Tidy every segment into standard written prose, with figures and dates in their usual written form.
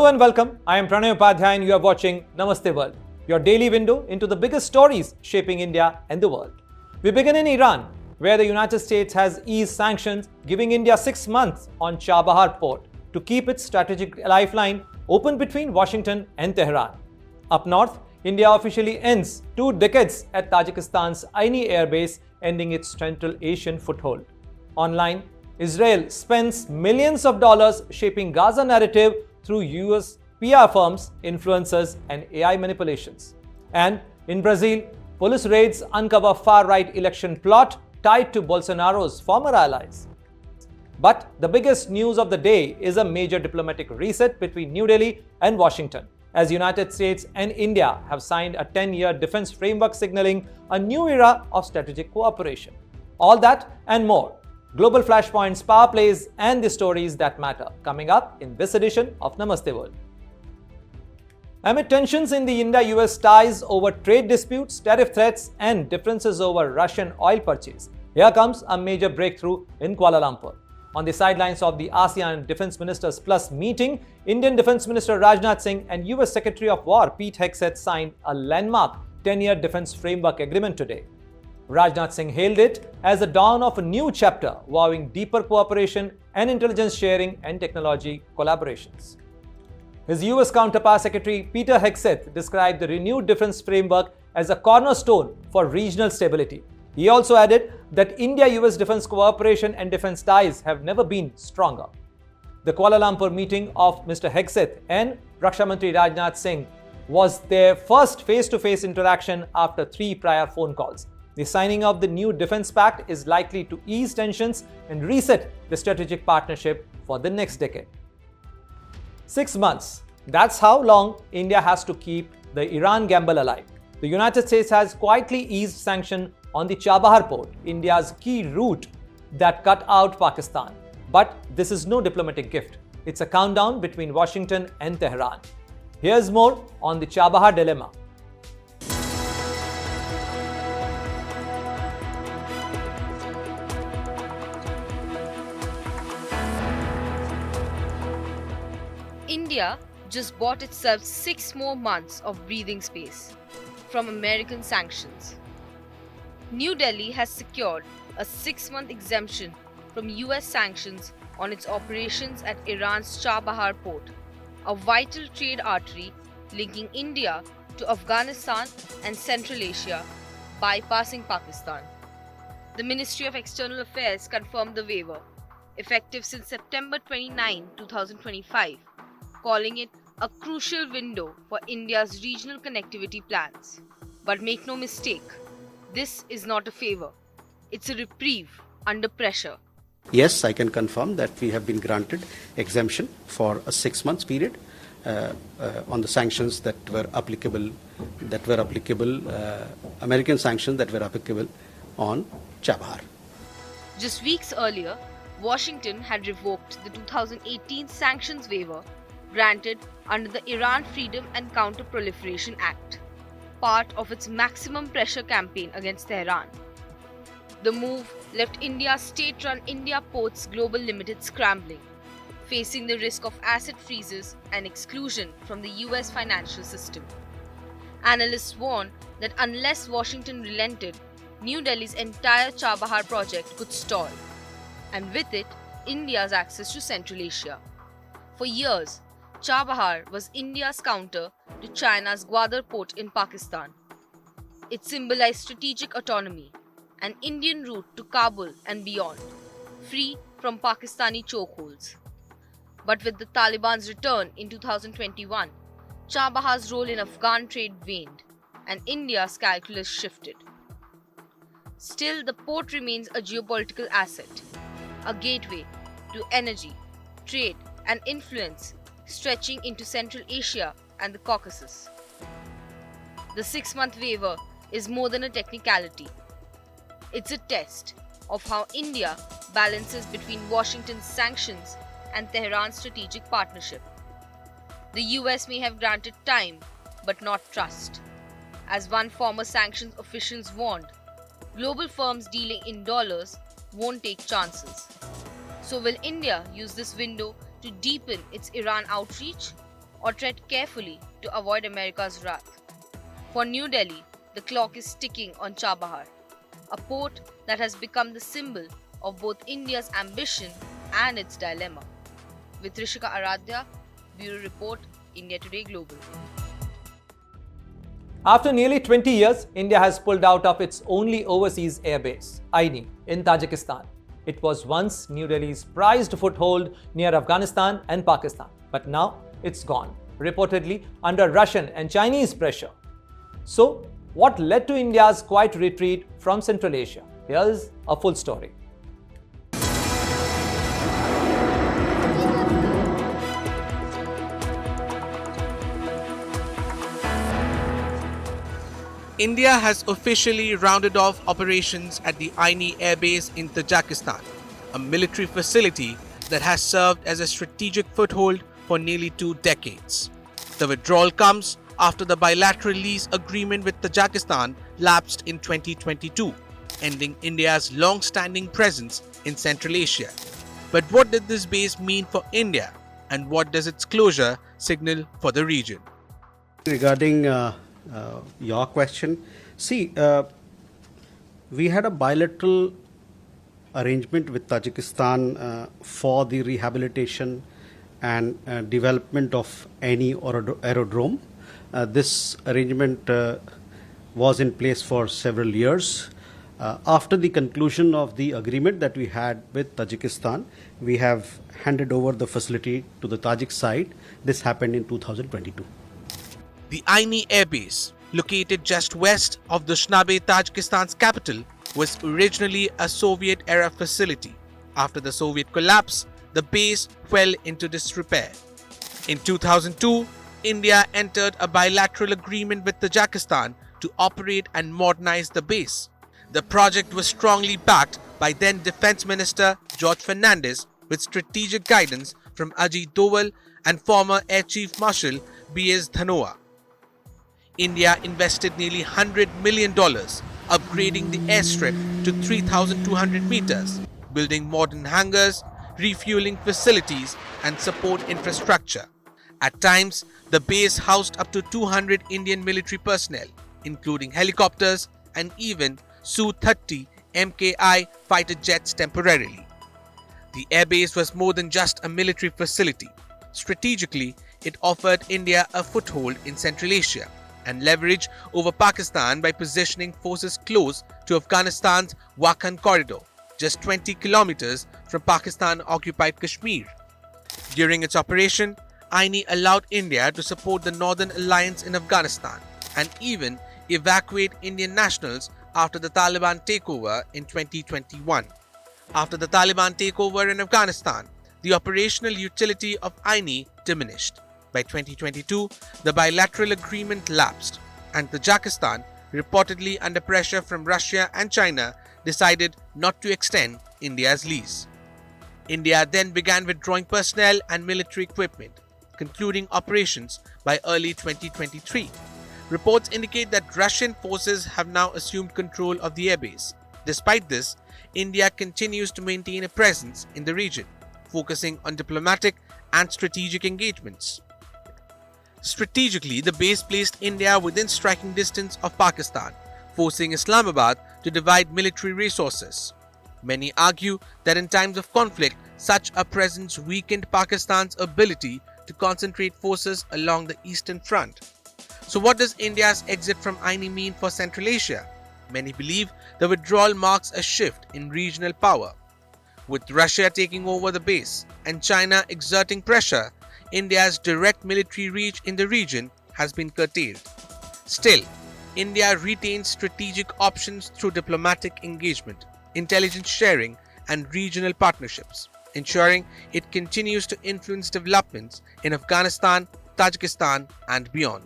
Hello and welcome. I am Pranay Upadhayaya and you are watching Namaste World, your daily window into the biggest stories shaping India and the world. We begin in Iran, where the United States has eased sanctions, giving India 6 months on Chabahar port to keep its strategic lifeline open between Washington and Tehran. Up north, India officially ends 2 decades at Tajikistan's Ayni Airbase, ending its Central Asian foothold. Online, Israel spends millions of dollars shaping Gaza narrative through US PR firms, influencers, and AI manipulations. And in Brazil, police raids uncover far-right election plot tied to Bolsonaro's former allies. But the biggest news of the day is a major diplomatic reset between New Delhi and Washington, as United States and India have signed a 10-year defense framework signaling a new era of strategic cooperation. All that and more. Global flashpoints, power plays, and the stories that matter, coming up in this edition of Namaste World. Amid tensions in the India-US ties over trade disputes, tariff threats, and differences over Russian oil purchase, here comes a major breakthrough in Kuala Lumpur. On the sidelines of the ASEAN Defense Ministers Plus meeting, Indian Defense Minister Rajnath-Singh and US Secretary of War Pete Hegseth signed a landmark 10-year defense framework agreement today. Rajnath-Singh hailed it as the dawn of a new chapter, vowing deeper cooperation and intelligence sharing and technology collaborations. His US counterpart Secretary Peter Hegseth described the renewed defense framework as a cornerstone for regional stability. He also added that India-US defense cooperation and defense ties have never been stronger. The Kuala Lumpur meeting of Mr. Hegseth and Raksha Mantri Rajnath-Singh was their first face-to-face interaction after 3 prior phone calls. The signing of the new Defense Pact is likely to ease tensions and reset the strategic partnership for the next decade. 6 months. That's how long India has to keep the Iran gamble alive. The United States has quietly eased sanctions on the Chabahar port, India's key route that cut out Pakistan. But this is no diplomatic gift. It's a countdown between Washington and Tehran. Here's more on the Chabahar Dilemma. India just bought itself 6 more months of breathing space from American sanctions. New Delhi has secured a 6-month exemption from US sanctions on its operations at Iran's Chabahar port, a vital trade artery linking India to Afghanistan and Central Asia, bypassing Pakistan. The Ministry of External Affairs confirmed the waiver, effective since September 29, 2025, calling it a crucial window for India's regional connectivity plans. But make no mistake, this is not a favor. It's a reprieve under pressure. Yes, I can confirm that we have been granted exemption for a 6-month period on the sanctions that were applicable, American sanctions that were applicable on Chabahar. Just weeks earlier, Washington had revoked the 2018 sanctions waiver granted under the Iran Freedom and Counter-Proliferation Act, part of its maximum pressure campaign against Tehran. The move left India's state-run India Ports Global Limited scrambling, facing the risk of asset freezes and exclusion from the US financial system. Analysts warn that unless Washington relented, New Delhi's entire Chabahar project could stall, and with it, India's access to Central Asia. For years, Chabahar was India's counter to China's Gwadar port in Pakistan. It symbolized strategic autonomy, an Indian route to Kabul and beyond, free from Pakistani chokeholds. But with the Taliban's return in 2021, Chabahar's role in Afghan trade waned, and India's calculus shifted. Still, the port remains a geopolitical asset, a gateway to energy, trade, and influence stretching into Central Asia and the Caucasus. The 6-month waiver is more than a technicality. It's a test of how India balances between Washington's sanctions and Tehran's strategic partnership. The US may have granted time, but not trust. As one former sanctions officials warned, global firms dealing in dollars won't take chances. So will India use this window to deepen its Iran outreach, or tread carefully to avoid America's wrath. For New Delhi, the clock is ticking on Chabahar, a port that has become the symbol of both India's ambition and its dilemma. With Rishika Aradhya, Bureau Report, India Today Global. After nearly 20 years, India has pulled out of its only overseas airbase, Aini, in Tajikistan. It was once New Delhi's prized foothold near Afghanistan and Pakistan, but now it's gone, reportedly under Russian and Chinese pressure. So, what led to India's quiet retreat from Central Asia? Here's a full story. India has officially rounded off operations at the Aini Airbase in Tajikistan, a military facility that has served as a strategic foothold for nearly 2 decades. The withdrawal comes after the bilateral lease agreement with Tajikistan lapsed in 2022, ending India's long-standing presence in Central Asia. But what did this base mean for India, and what does its closure signal for the region? Regarding your question, see, we had a bilateral arrangement with Tajikistan for the rehabilitation and development of Aini aerodrome. This arrangement was in place for several years. After the conclusion of the agreement that we had with Tajikistan, we have handed over the facility to the Tajik side. This happened in 2022. The Aini Airbase, located just west of Dushanbe, Tajikistan's capital, was originally a Soviet-era facility. After the Soviet collapse, the base fell into disrepair. In 2002, India entered a bilateral agreement with Tajikistan to operate and modernize the base. The project was strongly backed by then Defense Minister George Fernandes with strategic guidance from Ajit Doval and former Air Chief Marshal B.S. Dhanoa. India invested nearly $100 million upgrading the airstrip to 3,200 meters, building modern hangars, refueling facilities and support infrastructure. At times, the base housed up to 200 Indian military personnel, including helicopters and even Su-30 MKI fighter jets temporarily. The airbase was more than just a military facility. Strategically, it offered India a foothold in Central Asia and leverage over Pakistan by positioning forces close to Afghanistan's Wakhan corridor, just 20 kilometers from Pakistan-occupied Kashmir. During its operation, Aini allowed India to support the Northern Alliance in Afghanistan and even evacuate Indian nationals after the Taliban takeover in 2021. After the Taliban takeover in Afghanistan, the operational utility of Aini diminished. By 2022, the bilateral agreement lapsed, and Tajikistan, reportedly under pressure from Russia and China, decided not to extend India's lease. India then began withdrawing personnel and military equipment, concluding operations by early 2023. Reports indicate that Russian forces have now assumed control of the airbase. Despite this, India continues to maintain a presence in the region, focusing on diplomatic and strategic engagements. Strategically, the base placed India within striking distance of Pakistan, forcing Islamabad to divide military resources. Many argue that in times of conflict, such a presence weakened Pakistan's ability to concentrate forces along the eastern front. So what does India's exit from Aini mean for Central Asia? Many believe the withdrawal marks a shift in regional power. With Russia taking over the base and China exerting pressure, India's direct military reach in the region has been curtailed. Still, India retains strategic options through diplomatic engagement, intelligence sharing, and regional partnerships, ensuring it continues to influence developments in Afghanistan, Tajikistan, and beyond.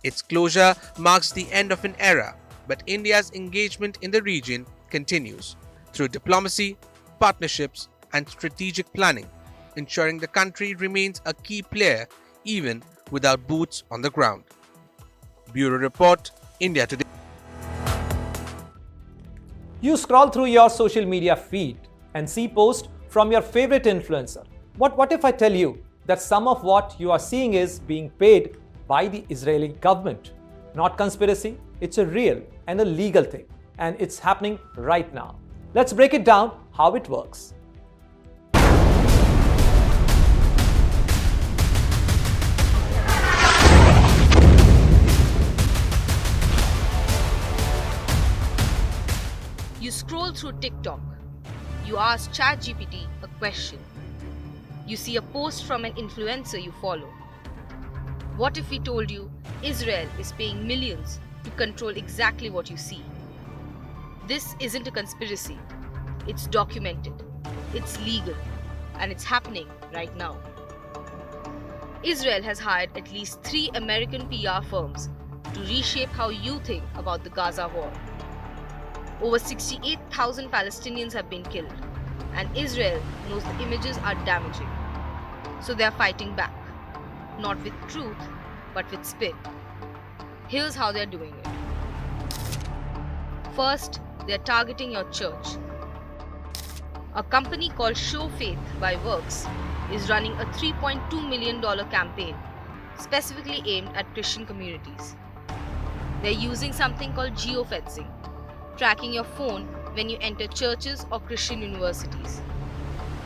Its closure marks the end of an era, but India's engagement in the region continues through diplomacy, partnerships, and strategic planning, ensuring the country remains a key player even without boots on the ground. Bureau Report, India Today. You scroll through your social media feed and see posts from your favorite influencer. What if I tell you that some of what you are seeing is being paid by the Israeli government. Not conspiracy, it's a real and a legal thing, and it's happening right now. Let's break it down how it works. You scroll through TikTok. You ask ChatGPT a question. You see a post from an influencer you follow. What if we told you Israel is paying millions to control exactly what you see? This isn't a conspiracy. It's documented. It's legal. And it's happening right now. Israel has hired at least 3 American PR firms to reshape how you think about the Gaza war. Over 68,000 Palestinians have been killed, and Israel knows the images are damaging. So they are fighting back, not with truth, but with spin. Here's how they are doing it. First, they are targeting your church. A company called Show Faith by Works is running a $3.2 million campaign specifically aimed at Christian communities. They're using something called geofencing, tracking your phone when you enter churches or Christian universities.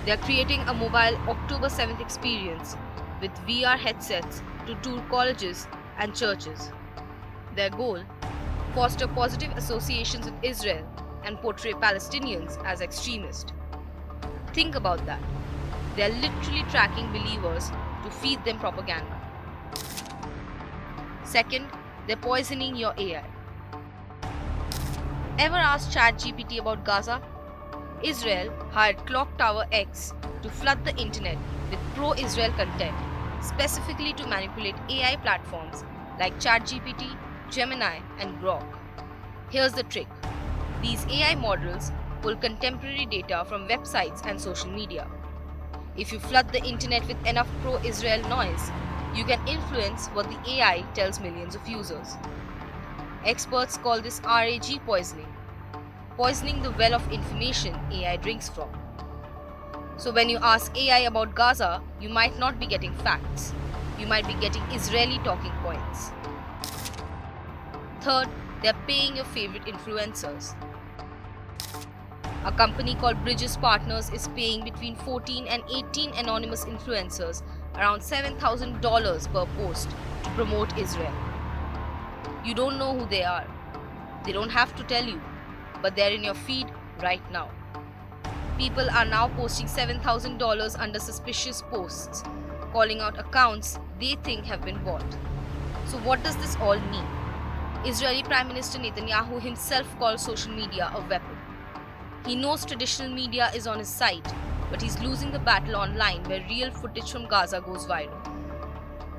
They are creating a mobile October 7th experience with VR headsets to tour colleges and churches. Their goal? Foster positive associations with Israel and portray Palestinians as extremists. Think about that. They are literally tracking believers to feed them propaganda. Second, they're poisoning your AI. Ever asked ChatGPT about Gaza? Israel hired Clock Tower X to flood the internet with pro-Israel content, specifically to manipulate AI platforms like ChatGPT, Gemini, and Grok. Here's the trick. These AI models pull contemporary data from websites and social media. If you flood the internet with enough pro-Israel noise, you can influence what the AI tells millions of users. Experts call this RAG poisoning, poisoning the well of information AI drinks from. So when you ask AI about Gaza, you might not be getting facts. You might be getting Israeli talking points. Third, they're paying your favorite influencers. A company called Bridges Partners is paying between 14 and 18 anonymous influencers around $7,000 per post to promote Israel. You don't know who they are. They don't have to tell you, but they're in your feed right now. People are now posting $7,000 under suspicious posts, calling out accounts they think have been bought. So what does this all mean? Israeli Prime Minister Netanyahu himself calls social media a weapon. He knows traditional media is on his side, but he's losing the battle online where real footage from Gaza goes viral.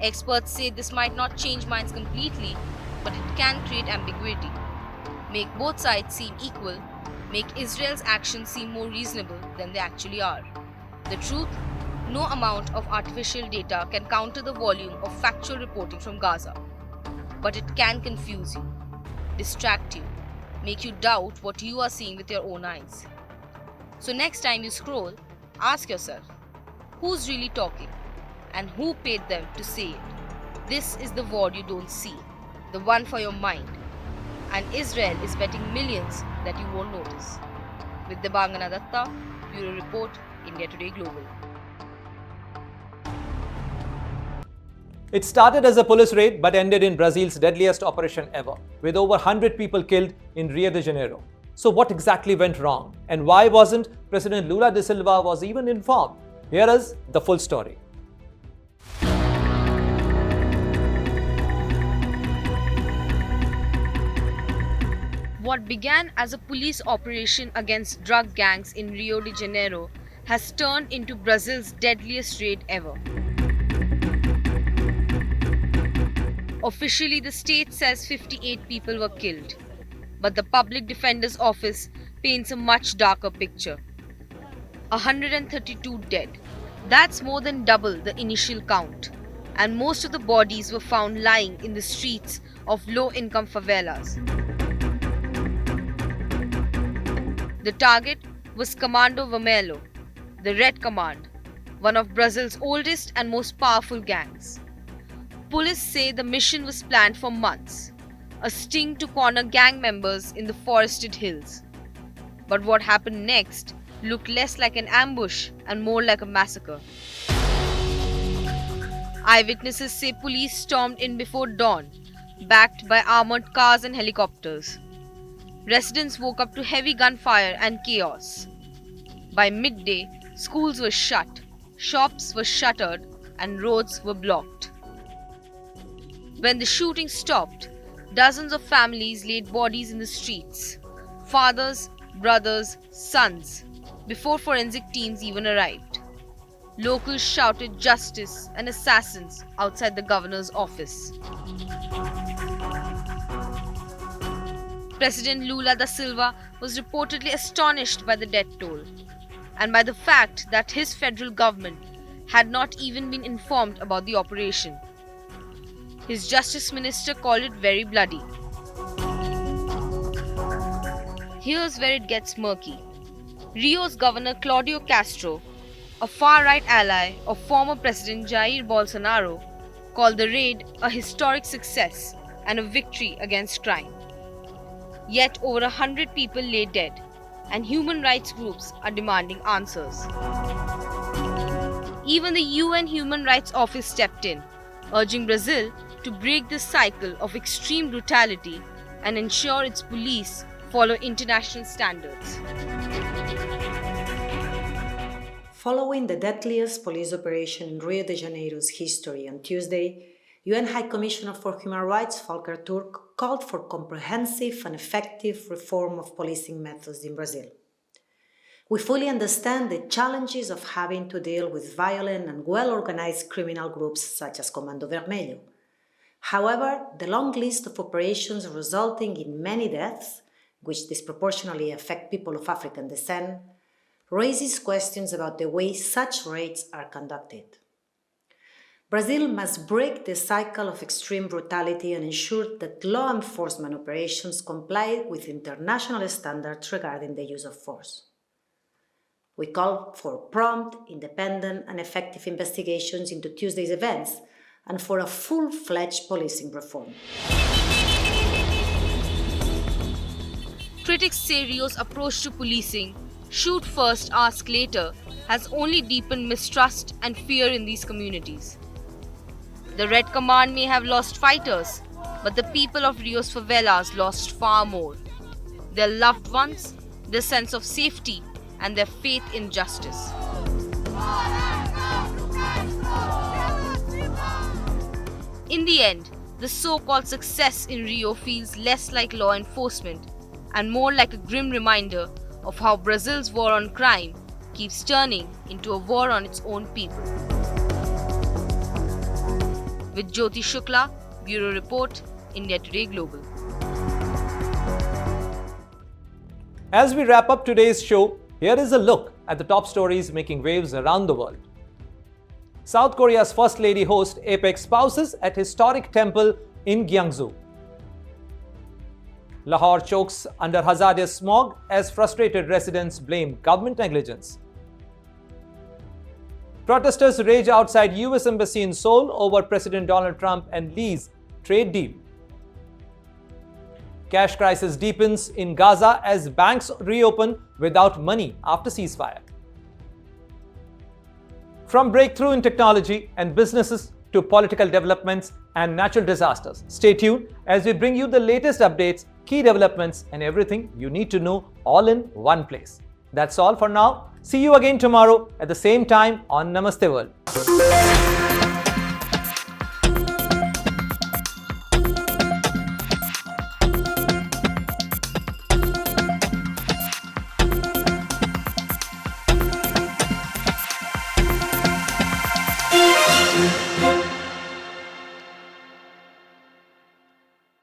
Experts say this might not change minds completely, but it can create ambiguity, make both sides seem equal, make Israel's actions seem more reasonable than they actually are. The truth? No amount of artificial data can counter the volume of factual reporting from Gaza. But it can confuse you, distract you, make you doubt what you are seeing with your own eyes. So next time you scroll, ask yourself, who's really talking and who paid them to say it? This is the war you don't see, the one for your mind. And Israel is betting millions that you won't notice. With Debangana Datta, Bureau Report, India Today Global. It started as a police raid but ended in Brazil's deadliest operation ever, with over 100 people killed in Rio de Janeiro. So what exactly went wrong? And why wasn't President Lula da Silva was even informed? Here is the full story. What began as a police operation against drug gangs in Rio de Janeiro has turned into Brazil's deadliest raid ever. Officially, the state says 58 people were killed, but the Public Defender's Office paints a much darker picture. 132 dead. That's more than double the initial count, and most of the bodies were found lying in the streets of low-income favelas. The target was Commando Vermelho, the Red Command, one of Brazil's oldest and most powerful gangs. Police say the mission was planned for months, a sting to corner gang members in the forested hills. But what happened next looked less like an ambush and more like a massacre. Eyewitnesses say police stormed in before dawn, backed by armored cars and helicopters. Residents woke up to heavy gunfire and chaos. By midday, schools were shut, shops were shuttered, and roads were blocked. When the shooting stopped, dozens of families laid bodies in the streets, fathers, brothers, sons, before forensic teams even arrived. Locals shouted justice and assassins outside the governor's office. President Lula da Silva was reportedly astonished by the death toll and by the fact that his federal government had not even been informed about the operation. His justice minister called it very bloody. Here's where it gets murky. Rio's governor Claudio Castro, a far-right ally of former President Jair Bolsonaro, called the raid a historic success and a victory against crime. Yet over 100 people lay dead, and human rights groups are demanding answers. Even the UN Human Rights Office stepped in, urging Brazil to break this cycle of extreme brutality and ensure its police follow international standards. Following the deadliest police operation in Rio de Janeiro's history on Tuesday, UN High Commissioner for Human Rights Volker Turk called for comprehensive and effective reform of policing methods in Brazil. We fully understand the challenges of having to deal with violent and well-organized criminal groups such as Comando Vermelho. However, the long list of operations resulting in many deaths, which disproportionately affect people of African descent, raises questions about the way such raids are conducted. Brazil must break the cycle of extreme brutality and ensure that law enforcement operations comply with international standards regarding the use of force. We call for prompt, independent, and effective investigations into Tuesday's events and for a full-fledged policing reform. Critics say Rio's approach to policing, shoot first, ask later, has only deepened mistrust and fear in these communities. The Red Command may have lost fighters, but the people of Rio's favelas lost far more. Their loved ones, their sense of safety, and their faith in justice. In the end, the so-called success in Rio feels less like law enforcement and more like a grim reminder of how Brazil's war on crime keeps turning into a war on its own people. With Jyoti Shukla, Bureau Report, India Today Global. As we wrap up today's show, here is a look at the top stories making waves around the world. South Korea's First Lady hosts apex spouses at historic temple in Gyeongju. Lahore chokes under hazardous smog as frustrated residents blame government negligence. Protesters rage outside US Embassy in Seoul over President Donald Trump and Lee's trade deal. Cash crisis deepens in Gaza as banks reopen without money after ceasefire. From breakthrough in technology and businesses to political developments and natural disasters, stay tuned as we bring you the latest updates, key developments, and everything you need to know all in one place. That's all for now. See you again tomorrow at the same time on Namaste World.